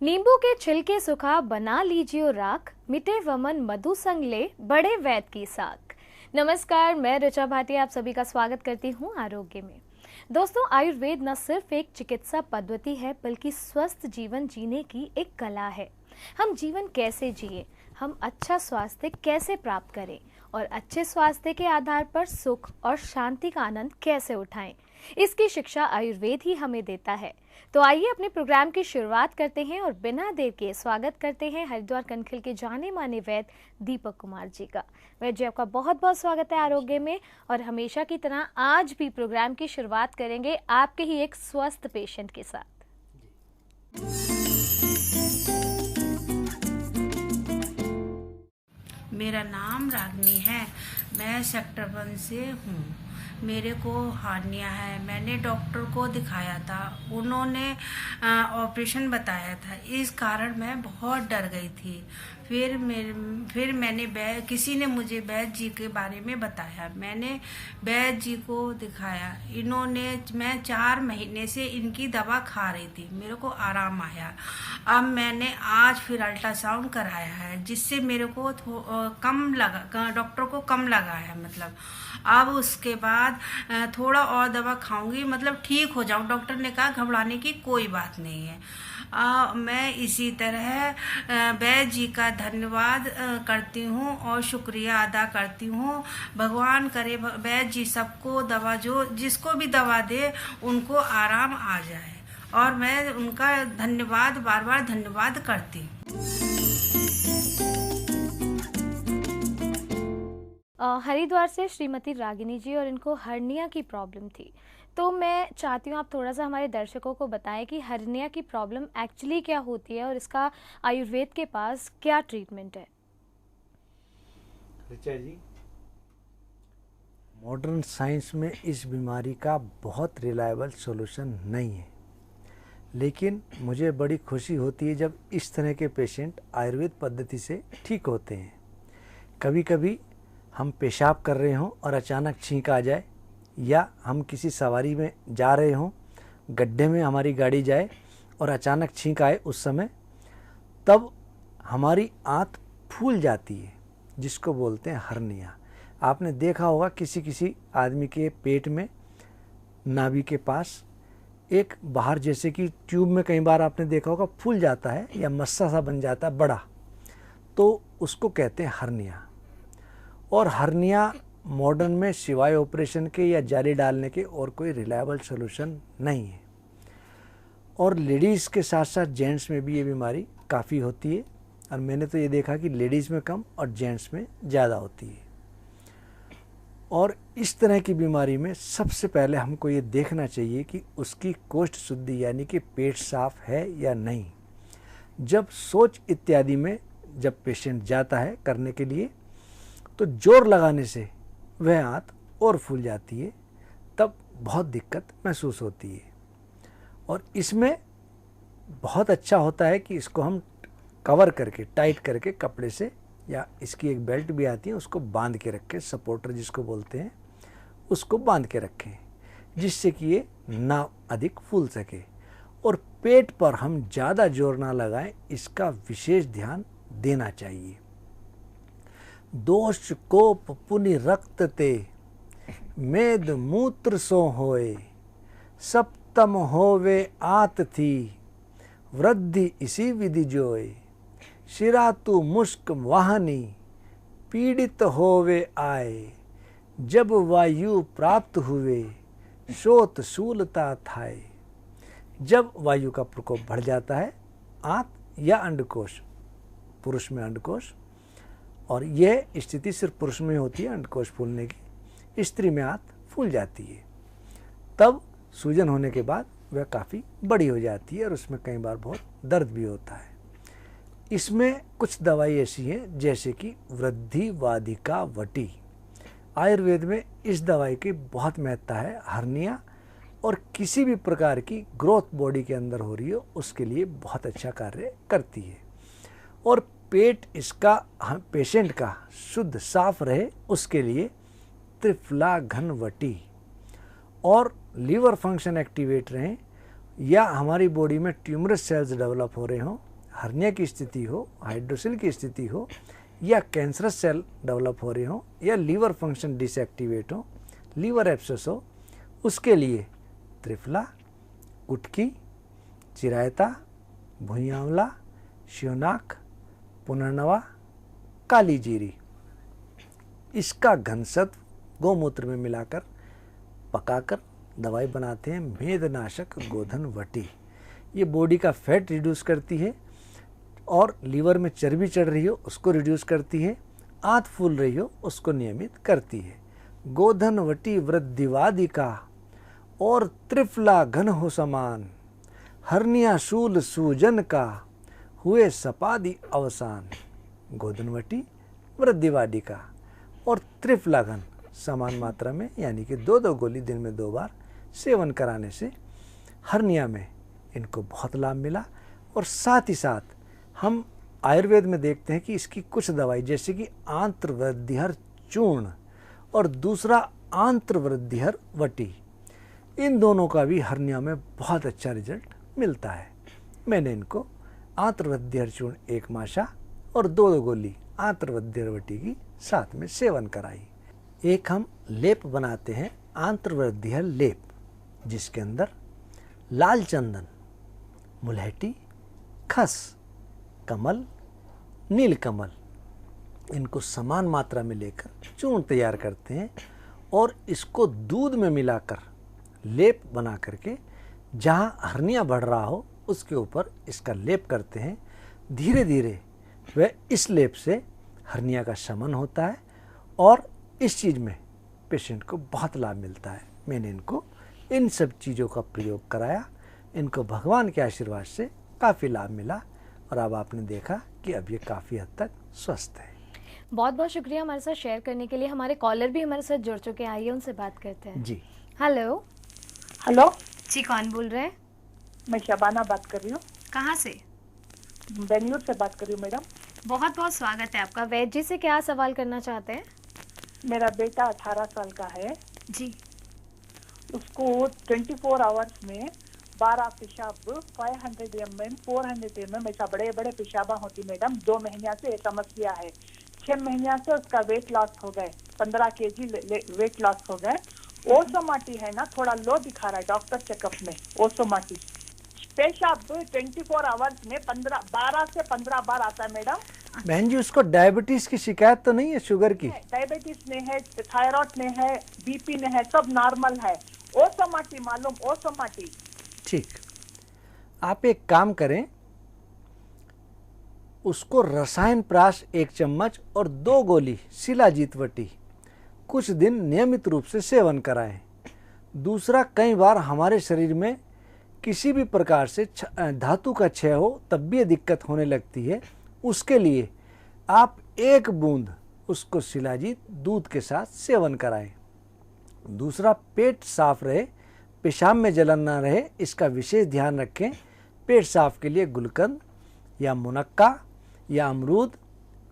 नींबू के छिलके सुखा बना लीजियो राख, मिटे वमन मधु संग ले बड़े वैद की साख। नमस्कार, मैं ऋचा भाटिया आप सभी का स्वागत करती हूँ आरोग्य में। दोस्तों, आयुर्वेद न सिर्फ एक चिकित्सा पद्धति है बल्कि स्वस्थ जीवन जीने की एक कला है। हम जीवन कैसे जिए, हम अच्छा स्वास्थ्य कैसे प्राप्त करें और अच्छे स्वास्थ्य के आधार पर सुख और शांति का आनंद कैसे उठाएं, इसकी शिक्षा आयुर्वेद ही हमें देता है। तो आइए अपने प्रोग्राम की शुरुआत करते हैं और बिना देर के स्वागत करते हैं हरिद्वार कनखिल के जाने माने वैद्य दीपक कुमार जी का। वैद्य जी, आपका बहुत बहुत स्वागत है आरोग्य में। और हमेशा की तरह आज भी प्रोग्राम की शुरुआत करेंगे आपके ही एक स्वस्थ पेशेंट के साथ। मेरा नाम रागनी है। मैं सेक्टर 1 से हूँ। मेरे को हार्निया है। मैंने डॉक्टर को दिखाया था, उन्होंने ऑपरेशन बताया था। इस कारण मैं बहुत डर गई थी। फिर मैंने किसी ने मुझे वैद्य जी के बारे में बताया। मैंने वैद्य जी को दिखाया। मैं 4 महीने से इनकी दवा खा रही थी, मेरे को आराम आया। अब मैंने आज फिर अल्ट्रासाउंड कराया है, जिससे मेरे को कम लगा, डॉक्टर को कम लगा है। मतलब अब उसके बाद थोड़ा और दवा खाऊंगी, मतलब ठीक हो जाऊं। डॉक्टर ने कहा घबराने की कोई बात नहीं है। मैं इसी तरह वैद्य जी का धन्यवाद करती हूँ और शुक्रिया अदा करती हूँ। भगवान करे वैद्य जी सबको दवा, जो जिसको भी दवा दे उनको आराम आ जाए, और मैं उनका धन्यवाद बार बार धन्यवाद करती हूँ। हरिद्वार से श्रीमती रागिनी जी, और इनको हर्निया की प्रॉब्लम थी। तो मैं चाहती हूँ आप थोड़ा सा हमारे दर्शकों को बताएं कि हर्निया की प्रॉब्लम एक्चुअली क्या होती है और इसका आयुर्वेद के पास क्या ट्रीटमेंट है। ऋचा जी, मॉडर्न साइंस में इस बीमारी का बहुत रिलायबल सॉल्यूशन नहीं है, लेकिन मुझे बड़ी खुशी होती है जब इस तरह के पेशेंट आयुर्वेद पद्धति से ठीक होते हैं। कभी कभी हम पेशाब कर रहे हों और अचानक छींक आ जाए, या हम किसी सवारी में जा रहे हों, गड्ढे में हमारी गाड़ी जाए और अचानक छींक आए उस समय, तब हमारी आंत फूल जाती है, जिसको बोलते हैं हर्निया। आपने देखा होगा किसी किसी आदमी के पेट में नाभि के पास एक बाहर जैसे कि ट्यूब में कई बार आपने देखा होगा फूल जाता है या मस्सा सा बन जाता है बड़ा, तो उसको कहते हैं हर्निया। और हर्निया मॉडर्न में सिवाय ऑपरेशन के या जाली डालने के और कोई रिलायबल सॉल्यूशन नहीं है। और लेडीज़ के साथ साथ जेंट्स में भी ये बीमारी काफ़ी होती है, और मैंने तो ये देखा कि लेडीज़ में कम और जेंट्स में ज़्यादा होती है। और इस तरह की बीमारी में सबसे पहले हमको ये देखना चाहिए कि उसकी कोष्ठ शुद्धि यानी कि पेट साफ है या नहीं। जब शौच इत्यादि में जब पेशेंट जाता है करने के लिए, तो जोर लगाने से वह आंत और फूल जाती है, तब बहुत दिक्कत महसूस होती है। और इसमें बहुत अच्छा होता है कि इसको हम कवर करके, टाइट करके कपड़े से, या इसकी एक बेल्ट भी आती है, उसको बांध के रखें, सपोर्टर जिसको बोलते हैं, उसको बांध के रखें, जिससे कि ये ना अधिक फूल सके। और पेट पर हम ज़्यादा जोर ना लगाएं, इसका विशेष ध्यान देना चाहिए। दोष कोप पुनि रक्त ते मेद मूत्र सो होए, सप्तम होवे आत थी वृद्धि इसी विधि जोए, शिरातु मुष्क वाहनी पीड़ित होवे आए, जब वायु प्राप्त हुए शोत शूलता थाए। जब वायु का प्रकोप बढ़ जाता है, आंत या अंडकोश, पुरुष में अंडकोश, और यह स्थिति सिर्फ पुरुष में होती है अंडकोश फूलने की, स्त्री में आंत फूल जाती है। तब सूजन होने के बाद वह काफ़ी बड़ी हो जाती है और उसमें कई बार बहुत दर्द भी होता है। इसमें कुछ दवाई ऐसी हैं जैसे कि वृद्धि वाधिका वटी। आयुर्वेद में इस दवाई की बहुत महत्ता है। हर्निया और किसी भी प्रकार की ग्रोथ बॉडी के अंदर हो रही हो, उसके लिए बहुत अच्छा कार्य करती है। और पेट इसका पेशेंट का शुद्ध साफ रहे, उसके लिए त्रिफला घनवटी और लीवर फंक्शन एक्टिवेट रहें, या हमारी बॉडी में ट्यूमरस सेल्स डेवलप हो रहे हों, हर्निया की स्थिति हो, हाइड्रोसिल की स्थिति हो, या कैंसरस सेल डेवलप हो रहे हो, या लीवर फंक्शन डिसएक्टिवेट हो, लीवर एब्सेस हो, उसके लिए त्रिफला, कुटकी, चिरायता, भुई आंवला, शिवनाक, पुनर्नवा, काली जीरी, इसका घनसत्व गौमूत्र में मिलाकर पकाकर दवाई बनाते हैं। मेदनाशक गोधन वटी, ये बॉडी का फैट रिड्यूस करती है और लीवर में चर्बी चढ़ रही हो उसको रिड्यूस करती है, आंत फूल रही हो उसको नियमित करती है। गोधन वटी वृद्धिवादिका और त्रिफला घन हो समान, हर्निया शूल सूजन का हुए सपादि अवसान। गोधनवटी, वृद्धिवादिका और त्रिफला घन समान मात्रा में यानी कि 2-2 गोली दिन में 2 बार सेवन कराने से हर्निया में इनको बहुत लाभ मिला। और साथ ही साथ हम आयुर्वेद में देखते हैं कि इसकी कुछ दवाई जैसे कि आंत्रवृद्धिहर चूर्ण और दूसरा आंत्रवृद्धिहर वटी, इन दोनों का भी हर्निया में बहुत अच्छा रिजल्ट मिलता है। मैंने इनको आंत्रवृद्धिहर चूर्ण 1 माशा और 2 गोली आंत्रवृद्धिहर वटी की साथ में सेवन कराई। एक हम लेप बनाते हैं आंत्रवृद्धिहर लेप, जिसके अंदर लाल चंदन, मुलहटी, खस, कमल, नीलकमल, इनको समान मात्रा में लेकर चूर्ण तैयार करते हैं और इसको दूध में मिलाकर लेप बना करके जहाँ हर्निया बढ़ रहा हो उसके ऊपर इसका लेप करते हैं। धीरे धीरे वह इस लेप से हर्निया का शमन होता है और इस चीज़ में पेशेंट को बहुत लाभ मिलता है। मैंने इनको इन सब चीज़ों का प्रयोग कराया, इनको भगवान के आशीर्वाद से काफ़ी लाभ मिला और अब आपने देखा कि अब ये काफ़ी हद तक स्वस्थ है। बहुत बहुत शुक्रिया हमारे साथ शेयर करने के लिए। हमारे कॉलर भी हमारे साथ जुड़ चुके हैं, आइए उनसे बात करते हैं। जी हेलो। हेलो जी, कौन बोल रहे हैं? मैं शबाना बात कर रही हूँ, कहाँ से? बेंगलुरु से बात कर रही हूँ मैडम। बहुत बहुत स्वागत है आपका। वैद्य जी से क्या सवाल करना चाहते हैं? मेरा बेटा 18 साल का है जी। उसको 24 आवर्स में 12 पेशाब 500 mm 400 mm ऐसा बड़े बड़े पेशाबा होती मैडम। 2 महीने से समस्या है। 6 महीने से उसका वेट लॉस हो गए, 15 kg वेट लॉस हो गए। ओसोमाटी है ना, थोड़ा लो दिखा रहा है डॉक्टर चेकअप में। ओसोमाटी पेशाब 24 आवर्स में 12 से 15 बार आता है मैडम। बहन जी, उसको डायबिटीज की शिकायत तो नहीं है? शुगर की? डायबिटीज ने है, थायराइड ने है, बीपी ने है, सब नॉर्मल है। ओसोमाटी मालूम, ओसोमाटी। ठीक, आप एक काम करें, उसको रसायन प्राश 1 चम्मच और 2 गोली शिलाजीत वटी कुछ दिन नियमित रूप से सेवन कराएं। दूसरा, कई बार हमारे शरीर में किसी भी प्रकार से धातु का क्षय हो तब भी ये दिक्कत होने लगती है। उसके लिए आप 1 बूंद उसको शिलाजीत दूध के साथ सेवन कराएं। दूसरा, पेट साफ रहे, पेशाब में जलन ना रहे, इसका विशेष ध्यान रखें। पेट साफ के लिए गुलकंद या मुनक्का या अमरूद,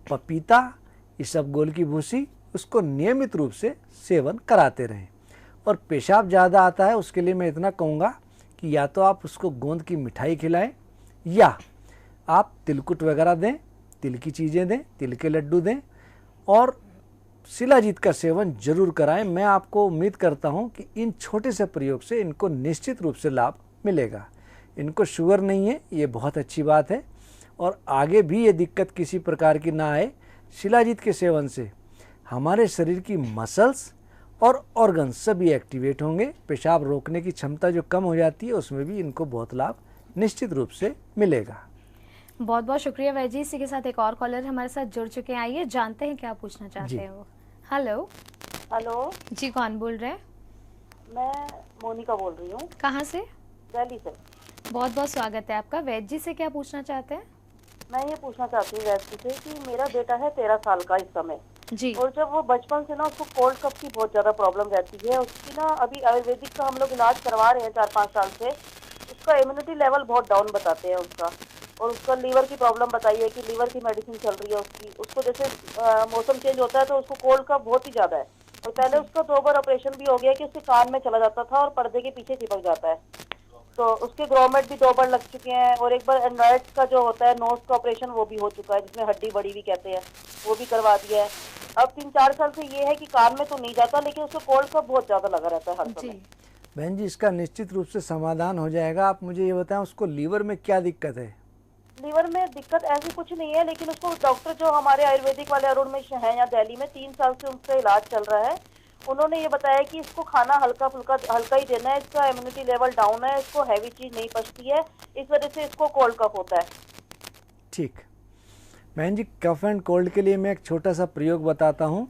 पपीता, इसबगोल की भूसी, उसको नियमित रूप से सेवन कराते रहें। और पेशाब ज़्यादा आता है उसके लिए मैं इतना कहूँगा कि या तो आप उसको गोंद की मिठाई खिलाएं या आप तिलकुट वगैरह दें, तिल की चीज़ें दें, तिल के लड्डू दें और शिलाजीत का सेवन जरूर कराएं। मैं आपको उम्मीद करता हूं कि इन छोटे से प्रयोग से इनको निश्चित रूप से लाभ मिलेगा। इनको शुगर नहीं है, ये बहुत अच्छी बात है और आगे भी ये दिक्कत किसी प्रकार की ना आए। शिलाजीत के सेवन से हमारे शरीर की मसल्स और ऑर्गन सभी एक्टिवेट होंगे। पेशाब रोकने की क्षमता जो कम हो जाती है उसमें भी इनको बहुत लाभ निश्चित रूप से मिलेगा। बहुत बहुत शुक्रिया वैद्य जी। इसी के साथ एक और कॉलर हमारे साथ जुड़ चुके हैं, आइए जानते हैं क्या पूछना चाहते हैं वो। हेलो। हेलो जी, कौन बोल रहे हैं? मैं मोनिका बोल रही हूँ, कहाँ से? दिल्ली से। बहुत बहुत स्वागत है आपका। वैद्य जी से क्या पूछना चाहते हैं? मैं ये पूछना चाहती हूँ वैसे से कि मेरा बेटा है 13 साल का इस समय जी। और जब वो बचपन से ना उसको कोल्ड कफ की बहुत ज्यादा प्रॉब्लम रहती है। उसकी ना अभी आयुर्वेदिक का हम लोग इलाज करवा रहे हैं 4-5 साल से। उसका इम्यूनिटी लेवल बहुत डाउन बताते हैं उसका, और उसका लीवर की प्रॉब्लम बताई है कि लीवर की मेडिसिन चल रही है उसकी। उसको जैसे मौसम चेंज होता है तो उसको कोल्ड कफ बहुत ही ज्यादा है और पहले उसका 2 बार ऑपरेशन भी हो गया कि उसके कान में चला जाता था और पर्दे के पीछे चिपक जाता है। तो उसके ग्रोमेट भी 2 बार लग चुके हैं, और एक बार एंड्रॉइड का जो होता है नोज का ऑपरेशन वो भी हो चुका है, जिसमें हड्डी बड़ी भी कहते हैं, वो भी करवा दिया है। अब 3-4 साल से ये है कि कान में तो नहीं जाता, लेकिन उसको कोल्ड कफ बहुत ज्यादा लगा रहता है हर समय। बहन जी, इसका निश्चित रूप से समाधान हो जाएगा। आप मुझे ये बताएं, उसको लीवर में क्या दिक्कत है? लीवर में दिक्कत ऐसी कुछ नहीं है, लेकिन उसको डॉक्टर जो हमारे आयुर्वेदिक वाले अरुण में है या दिल्ली में, 3 साल से उनका इलाज चल रहा है, उन्होंने ये बताया कि इसको खाना हल्का ही देना है, इसका इम्यूनिटी लेवल डाउन है, इसको हैवी चीज नहीं पचती है, इस वजह से इसको कोल्ड कफ होता है। ठीक बहन जी, कफ एंड कोल्ड के लिए मैं एक छोटा सा प्रयोग बताता हूँ।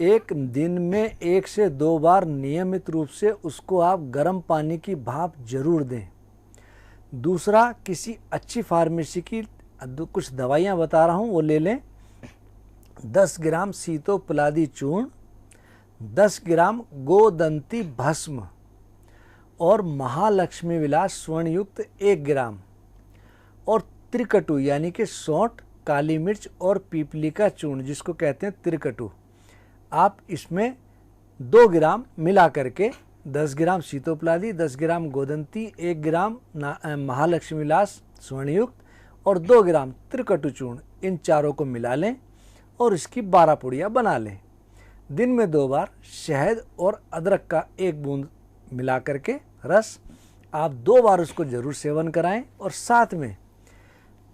एक दिन में 1 से 2 बार नियमित रूप से उसको आप गर्म पानी की भाप जरूर दें। दूसरा, किसी अच्छी फार्मेसी की कुछ दवाइयाँ बता रहा हूँ, वो ले लें। 10 ग्राम सीतोपलादी चूर्ण, 10 ग्राम गोदंती भस्म और महालक्ष्मी विलास स्वर्णयुक्त 1 ग्राम, और त्रिकटु यानी कि सौंठ, काली मिर्च और पीपली का चूर्ण जिसको कहते हैं त्रिकटु, आप इसमें 2 ग्राम मिला करके 10 ग्राम सीतोपलादी, 10 ग्राम गोदंती, 1 ग्राम महालक्ष्मी विलास स्वर्णयुक्त और 2 ग्राम त्रिकटु चूर्ण, इन चारों को मिला लें और इसकी 12 पुड़ियाँ बना लें। दिन में 2 बार शहद और अदरक का 1 बूंद मिला करके रस आप 2 बार उसको जरूर सेवन कराएं, और साथ में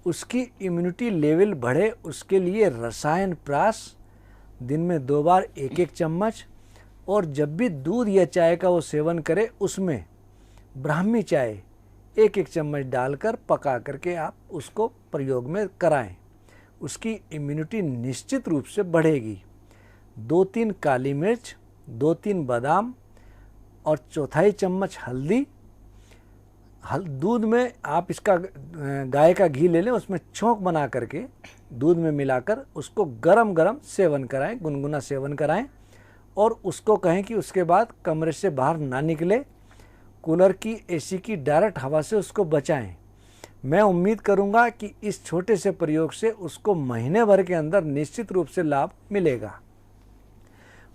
उसकी इम्यूनिटी लेवल बढ़े उसके लिए रसायन प्राश दिन में 2 बार 1-1 चम्मच, और जब भी दूध या चाय का वो सेवन करे उसमें ब्राह्मी चाय 1-1 चम्मच डालकर पका करके आप उसको प्रयोग में कराएं। उसकी इम्यूनिटी निश्चित रूप से बढ़ेगी। 2-3 काली मिर्च, 2-3 बादाम और 1/4 चम्मच हल्दी, दूध में आप इसका गाय का घी ले लें, उसमें छौंक बना करके दूध में मिलाकर उसको गरम गरम सेवन कराएं, गुनगुना सेवन कराएं, और उसको कहें कि उसके बाद कमरे से बाहर ना निकले, कूलर की एसी की डायरेक्ट हवा से उसको बचाएं। मैं उम्मीद करूंगा कि इस छोटे से प्रयोग से उसको महीने भर के अंदर निश्चित रूप से लाभ मिलेगा।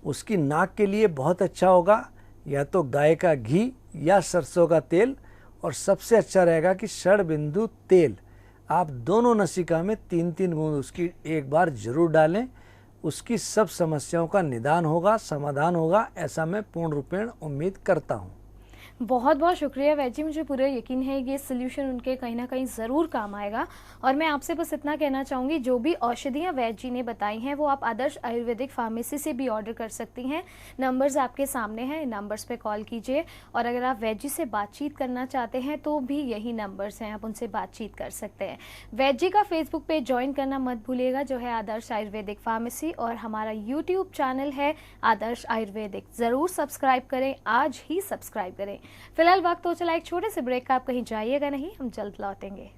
उसकी नाक के लिए बहुत अच्छा होगा या तो गाय का घी या सरसों का तेल, और सबसे अच्छा रहेगा कि षडबिंदु तेल आप दोनों नसिका में 3-3 बूंद उसकी एक बार जरूर डालें। उसकी सब समस्याओं का निदान होगा, समाधान होगा, ऐसा मैं पूर्ण रूपेण उम्मीद करता हूँ। बहुत बहुत शुक्रिया वैद्य जी, मुझे पूरा यकीन है ये सोल्यूशन उनके कहीं ना कहीं ज़रूर काम आएगा। और मैं आपसे बस इतना कहना चाहूँगी, जो भी औषधियाँ वैद्य जी ने बताई हैं वो आप आदर्श आयुर्वेदिक फार्मेसी से भी ऑर्डर कर सकती हैं। नंबर्स आपके सामने हैं, इन नंबर्स पे कॉल कीजिए, और अगर आप वैद्य जी से बातचीत करना चाहते हैं तो भी यही नंबर्स हैं, आप उनसे बातचीत कर सकते हैं। वैद्य जी का फेसबुक पेज ज्वाइन करना मत भूलिएगा, जो है आदर्श आयुर्वेदिक फार्मेसी, और हमारा यूट्यूब चैनल है आदर्श आयुर्वेदिक, ज़रूर सब्सक्राइब करें, आज ही सब्सक्राइब करें। फिलहाल वक्त हो चला एक छोटे से ब्रेक का, आप कहीं जाइएगा नहीं, हम जल्द लौटेंगे।